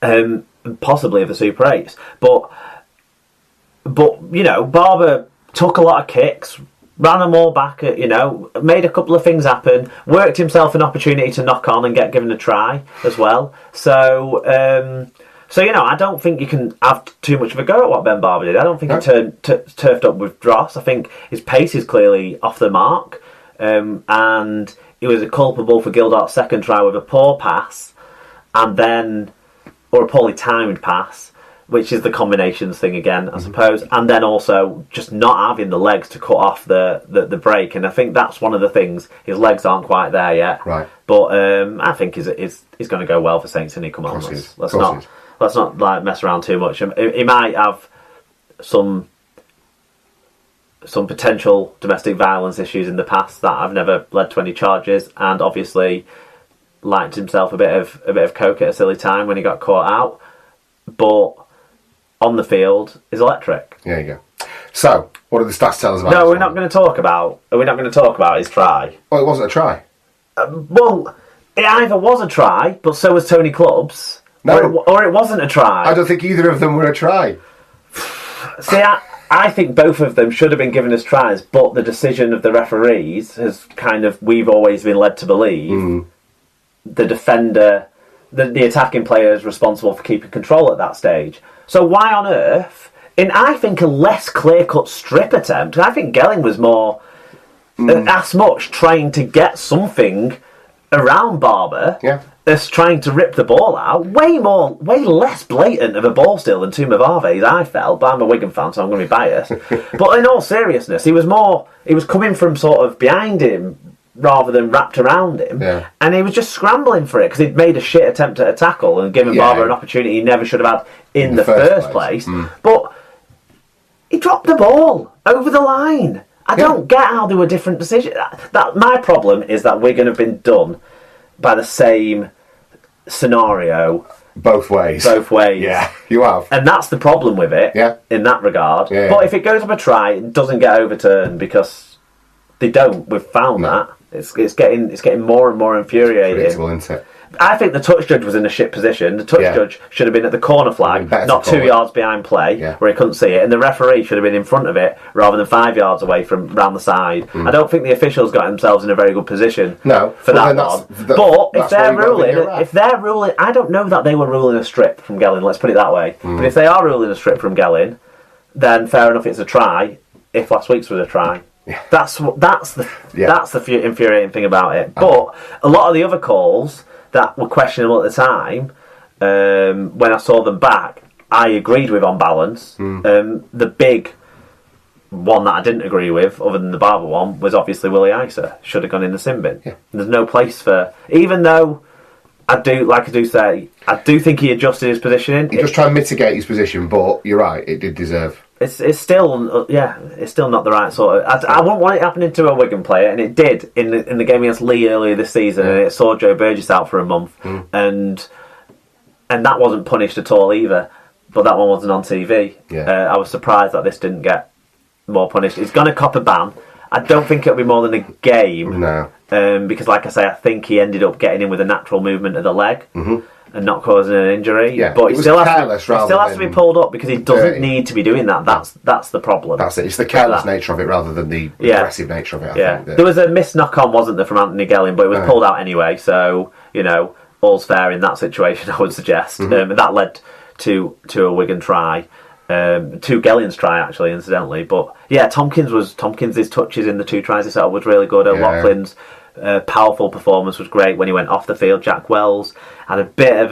possibly of the Super 8s. But Barber took a lot of kicks, ran them all back, made a couple of things happen, worked himself an opportunity to knock on and get given a try as well. So, I don't think you can have too much of a go at what Ben Barber did. I don't think he turfed up with dross. I think his pace is clearly off the mark. And he was culpable for Gildart's second try with a poor pass, or a poorly timed pass, which is the combinations thing again, I suppose, and then also just not having the legs to cut off the break. And I think that's one of the things. His legs aren't quite there yet. Right. But I think he's going to go well for Saints, and he come on. Let's not like mess around too much. He might have some potential domestic violence issues in the past that have never led to any charges, and obviously lightened himself a bit of coke at a silly time when he got caught out. But on the field is electric. There you go. So, what do the stats tell us about? No, we're not going to talk about. Are we not going to talk about his try? Oh, it wasn't a try. Well, it either was a try, but so was Tony Clubbs. No, or it wasn't a try. I don't think either of them were a try. See, I think both of them should have been given as tries, but the decision of the referees has we've always been led to believe the defender, the attacking player is responsible for keeping control at that stage. So why on earth, in I think a less clear-cut strip attempt, I think Gelling was more as much trying to get something around Barber as trying to rip the ball out. Way less blatant of a ball steal than Tumavarve's, I felt, but I'm a Wigan fan, so I'm going to be biased. But in all seriousness, he was coming from sort of behind him rather than wrapped around him, and he was just scrambling for it because he'd made a shit attempt at a tackle and given Barber an opportunity he never should have had in the first place. But he dropped the ball over the line. I don't get how there were different decisions. My problem is that Wigan have been done by the same scenario both ways. Yeah, you have. And that's the problem with it in that regard. But if it goes up a try, it doesn't get overturned because they don't. We've found that. It's getting more and more infuriating. Predictable, isn't it? I think the touch judge was in a shit position. The touch judge should have been at the corner flag, not 2 yards behind play, where he couldn't see it, and the referee should have been in front of it rather than 5 yards away from round the side. I don't think the officials got themselves in a very good position for that one. But if they're ruling, I don't know that they were ruling a strip from Gelling. Let's put it that way. But if they are ruling a strip from Gelling, then fair enough, it's a try. If last week's was a try. That's the infuriating thing about it. But a lot of the other calls that were questionable at the time, when I saw them back, I agreed with on balance. The big one that I didn't agree with, other than the Barber one, was obviously Willie Isa. Should have gone in the sin bin. There's no place for... Even though I do think he adjusted his positioning. He just tried to mitigate his position, but you're right, it did deserve... It's still not the right sort of... I wouldn't want it happening to a Wigan player, and it did in the game against Lee earlier this season, and it saw Joe Burgess out for a month, and that wasn't punished at all either, but that one wasn't on TV. I was surprised that this didn't get more punished. He's going to cop a ban. I don't think it'll be more than a game, because like I say, I think he ended up getting in with a natural movement of the leg, and not causing an injury. But he still has to be pulled up because he doesn't need to be doing that. That's the problem. That's it. It's the careless nature of it rather than the aggressive nature of it. I think. There was a missed knock-on, wasn't there, from Anthony Gelling, but it was pulled out anyway, so, all's fair in that situation, I would suggest. And that led to a Wigan try. To Gelling's try, actually, incidentally. But, Tompkins' touches in the two tries he set up was really good. Loughlin's powerful performance was great when he went off the field. Jack Wells had a bit of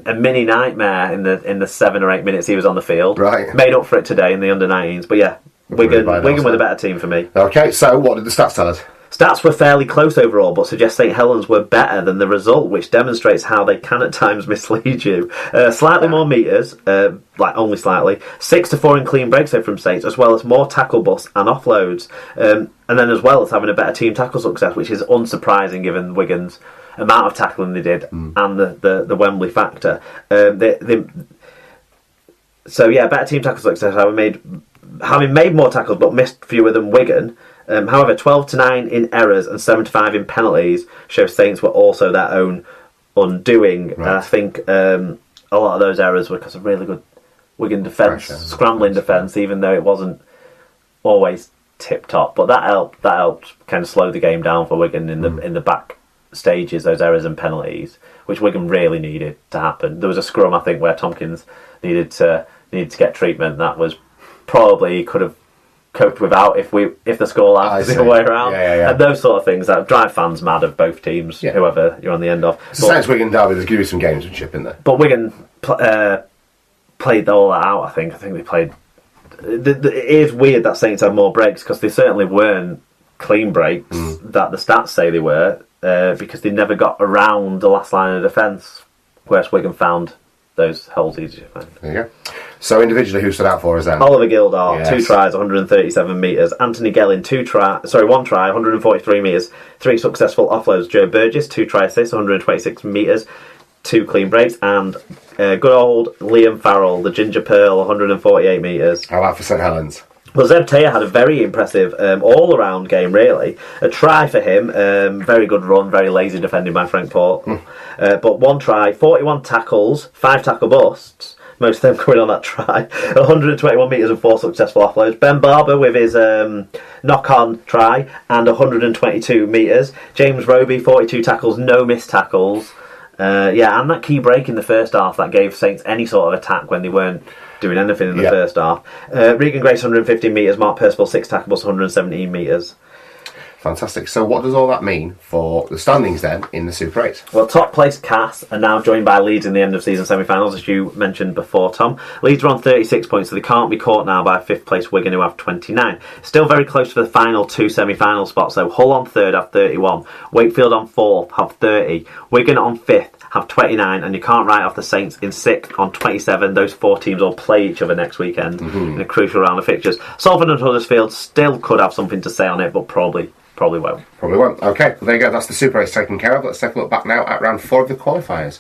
a mini nightmare in the 7 or 8 minutes he was on the field. Made up for it today in the under-19s. But Wigan were the better team for me. Okay, so what did the stats tell us? Stats were fairly close overall, but suggest St Helens were better than the result, which demonstrates how they can at times mislead you. Slightly more metres, only slightly. 6-4 in clean breaks from Saints, as well as more tackle busts and offloads. And then as well as having a better team tackle success, which is unsurprising given Wigan's amount of tackling they did and the Wembley factor. Better team tackle success, having made more tackles but missed fewer than Wigan. However, 12-9 in errors and 7-5 in penalties show Saints were also their own undoing. And I think a a lot of those errors were because of really good Wigan defence, scrambling defence, even though it wasn't always tip-top. But that helped kind of slow the game down for Wigan in the back stages, those errors and penalties, which Wigan really needed to happen. There was a scrum, I think, where Tompkins needed to get treatment. That was probably he could have coped without if the score was the other way around. And those sort of things that drive fans mad of both teams, whoever you're on the end of. Since Wigan derby, there's going to be some gamesmanship in there. But Wigan played all that out, I think. I think they played... It is weird that Saints had more breaks, because they certainly weren't clean breaks that the stats say they were, because they never got around the last line of defence, whereas Wigan found those holes easy to find. There you go. So individually, who stood out for us then? Oliver Gildart, 2 tries, 137 metres. Anthony Gelling, 1 try, 143 metres. 3 successful offloads. Joe Burgess, 2 try assists, 126 metres. 2 clean breaks. And good old Liam Farrell, the Ginger Pearl, 148 metres. How about for St Helens? Well, Zeb Taylor had a very impressive all-around game, really. A try for him, very good run, very lazy defending by Frank Port. But 1 try, 41 tackles, 5 tackle busts, most of them coming on that try, 121 metres and 4 successful offloads. Ben Barber with his knock-on try and 122 metres. James Roby, 42 tackles, no missed tackles. And that key break in the first half that gave Saints any sort of attack when they weren't doing anything in the first half. Regan Grace, 115 metres. Mark Percival, 6 tackles, 117 metres. Fantastic. So what does all that mean for the standings then in the Super 8? Well, top place Cass are now joined by Leeds in the end of season semi-finals, as you mentioned before, Tom. Leeds are on 36 points, so they can't be caught now by 5th place Wigan, who have 29. Still very close for the final 2 semi-final spots, though. Hull on 3rd have 31. Wakefield on 4th have 30. Wigan on 5th have 29, and you can't write off the Saints in 6th on 27. Those 4 teams all play each other next weekend in a crucial round of fixtures. Salford and Huddersfield still could have something to say on it, but probably won't. Probably won't. Okay, well, there you go. That's the Super 8 taken care of. Let's take a look back now at round 4 of the qualifiers.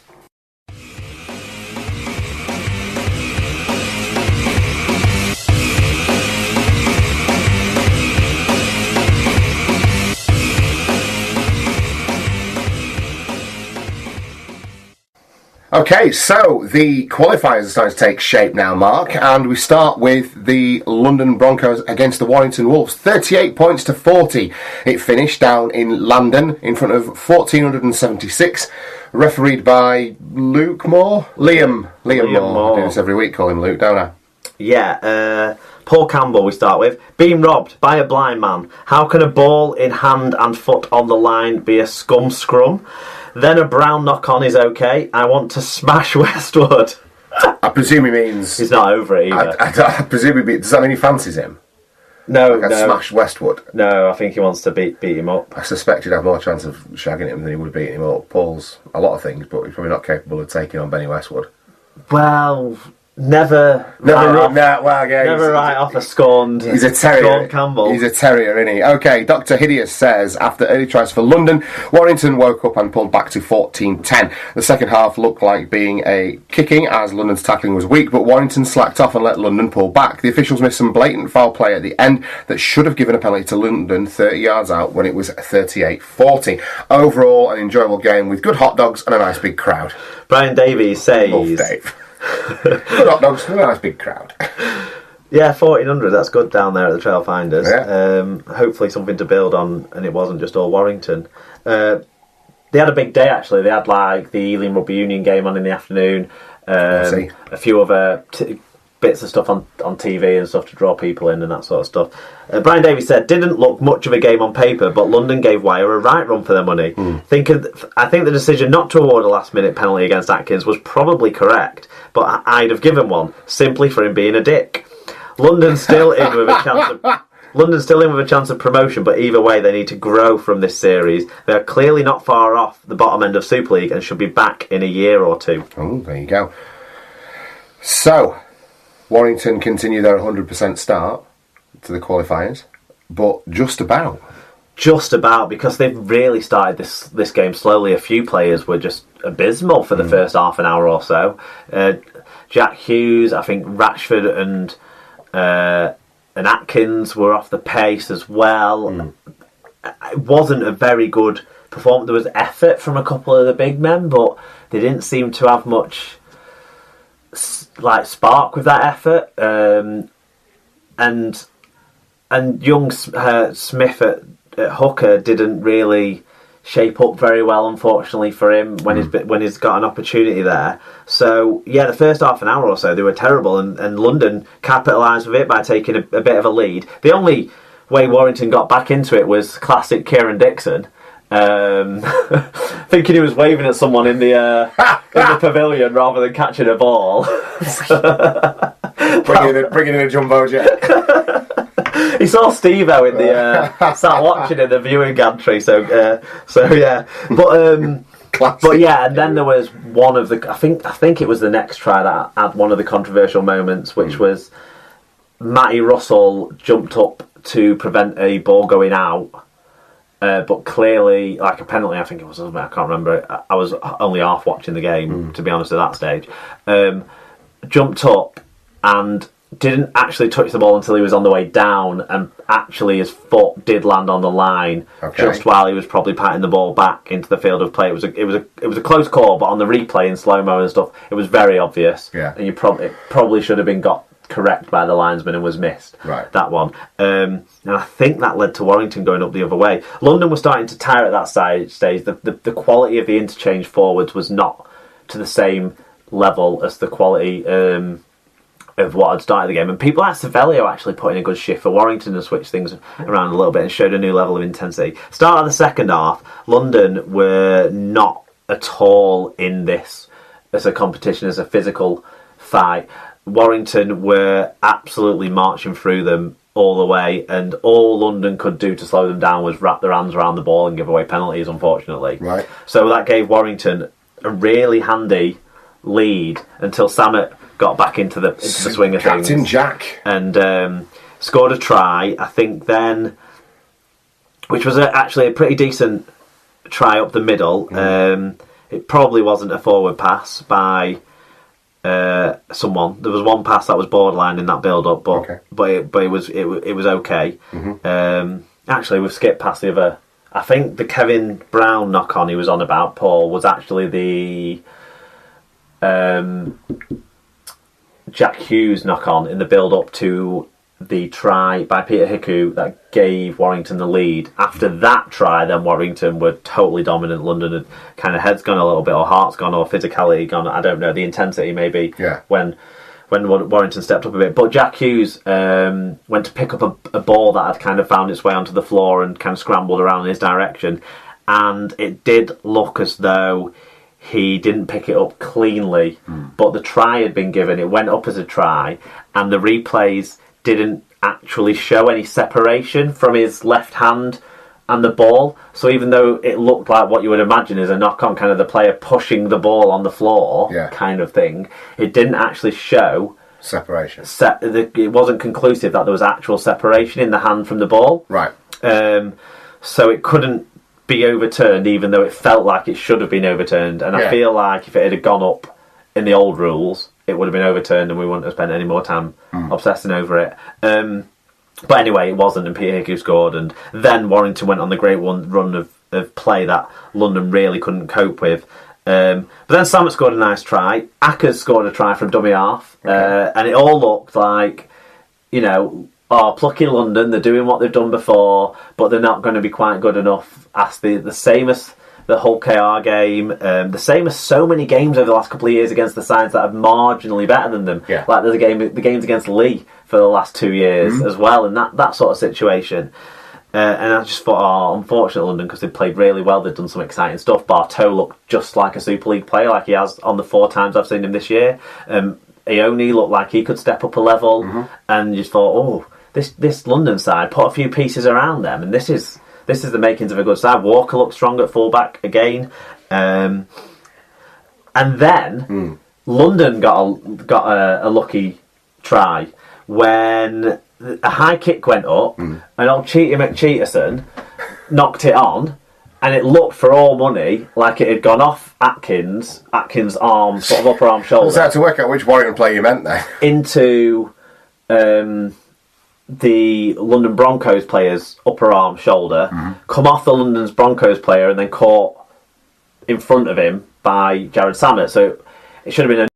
Okay, so the qualifiers are starting to take shape now, Mark, and we start with the London Broncos against the Warrington Wolves. 38 points to 40. It finished down in London in front of 1,476, refereed by Luke Moore? Liam Moore. I do this every week, call him Luke, don't I? Yeah, Paul Campbell we start with. Being robbed by a blind man. How can a ball in hand and foot on the line be a scrum? Then a Brown knock-on is okay. I want to smash Westwood. I presume he means... He's not over it either. I presume he means... Does that mean he fancies him? No, like smash Westwood? No, I think he wants to beat him up. I suspect he'd have more chance of shagging him than he would have beating him up. Paul's a lot of things, but he's probably not capable of taking on Benny Westwood. Well... Never write off a scorned Campbell. He's a terrier, isn't he? Okay, Dr. Hideous says, after early tries for London, Warrington woke up and pulled back to 14-10. The second half looked like being a kicking, as London's tackling was weak, but Warrington slacked off and let London pull back. The officials missed some blatant foul play at the end that should have given a penalty to London 30 yards out when it was 38-40. Overall, an enjoyable game with good hot dogs and a nice big crowd. Brian Davies says... Love Dave. Good hot dogs and a nice big crowd. Yeah, 1,400, that's good down there at the Trail Finders. Yeah. Hopefully something to build on, and it wasn't just all Warrington. They had a big day, actually. They had like the Ealing Rugby Union game on in the afternoon. A few other bits of stuff on TV and stuff to draw people in and that sort of stuff. Brian Davies said, didn't look much of a game on paper, but London gave Wire a right run for their money. I think the decision not to award a last-minute penalty against Atkins was probably correct, but I'd have given one, simply for him being a dick. London's still in with a chance of promotion, but either way they need to grow from this series. They are clearly not far off the bottom end of Super League and should be back in a year or two. Oh, there you go. So, Warrington continue their 100% start to the qualifiers, but just about, because they've really started this game slowly. A few players were just abysmal for the first half an hour or so. Jack Hughes, I think Rashford and Atkins were off the pace as well. It wasn't a very good performance. There was effort from a couple of the big men, but they didn't seem to have much spark with that effort, and young Smith at hooker didn't really shape up very well, unfortunately for him, when he's got an opportunity there. So yeah, the first half an hour or so they were terrible, and London capitalised with it by taking a bit of a lead. The only way Warrington got back into it was classic Kieran Dixon, thinking he was waving at someone in the pavilion rather than catching a ball. bringing in a jumbo jet. He saw Steve-O in the sat watching in the viewing gantry. So yeah, but yeah, and then there was one of the I think it was the next try that had one of the controversial moments, which was Matty Russell jumped up to prevent a ball going out, but clearly like a penalty. I think it was. I can't remember. I was only half watching the game, to be honest, at that stage. Jumped up and didn't actually touch the ball until he was on the way down, and actually his foot did land on the line just while he was probably patting the ball back into the field of play. It was a close call, but on the replay in slow mo and stuff, it was very obvious. Yeah. And it probably should have been got correct by the linesman and was missed. Right. That one. And I think that led to Warrington going up the other way. London was starting to tire at that stage. The quality of the interchange forwards was not to the same level as the quality of what had started the game, and people like Savelio actually put in a good shift for Warrington to switch things around a little bit and showed a new level of intensity. Start of the second half, London were not at all in this as a competition, as a physical fight. Warrington were absolutely marching through them all the way, and all London could do to slow them down was wrap their hands around the ball and give away penalties, unfortunately. Right. So that gave Warrington a really handy lead until Samet got back into the swing of things. Captain Jack. And scored a try, I think then, which was actually a pretty decent try up the middle. It probably wasn't a forward pass by someone. There was one pass that was borderline in that build-up, but it was okay. Actually, we've skipped past the other. I think the Kevin Brown knock-on he was on about, Paul, was actually the Jack Hughes knock-on in the build-up to the try by Peter Hiku that gave Warrington the lead. After that try, then Warrington were totally dominant. London had kind of head's gone a little bit, or heart's gone, or physicality gone. I don't know. The intensity maybe when Warrington stepped up a bit. But Jack Hughes went to pick up a ball that had kind of found its way onto the floor and kind of scrambled around in his direction, and it did look as though he didn't pick it up cleanly, but the try had been given. It went up as a try, and the replays didn't actually show any separation from his left hand and the ball. So even though it looked like what you would imagine is a knock-on, kind of the player pushing the ball on the floor kind of thing, it didn't actually show separation. It wasn't conclusive that there was actual separation in the hand from the ball. Right. So it couldn't be overturned, even though it felt like it should have been overturned. And I feel like if it had gone up in the old rules, it would have been overturned and we wouldn't have spent any more time obsessing over it. But anyway, it wasn't, and Peter Hiku scored, and then Warrington went on the great run of play that London really couldn't cope with. But then Samet scored a nice try. Ackers scored a try from dummy half, and it all looked like, plucky London, they're doing what they've done before, but they're not going to be quite good enough. As the same as the Hull KR game, the same as so many games over the last couple of years against the sides that are marginally better than them. Yeah. Like there's the games against Lee for the last 2 years as well, and that sort of situation. And I just thought, unfortunate London, because they've played really well, they've done some exciting stuff. Bartow looked just like a Super League player, like he has on the 4 times I've seen him this year. Ione looked like he could step up a level, and you just thought, this London side, put a few pieces around them, and this is the makings of a good side. Walker looked strong at fullback again, and then London got a lucky try when a high kick went up, and old Cheaty McCheaterson knocked it on, and it looked for all money like it had gone off Atkins' arm, sort of upper arm shoulder. So I had to work out which Warrington player you meant there. Into the London Broncos player's upper arm shoulder, come off the London's Broncos player, and then caught in front of him by Jared Samet. So it should have been a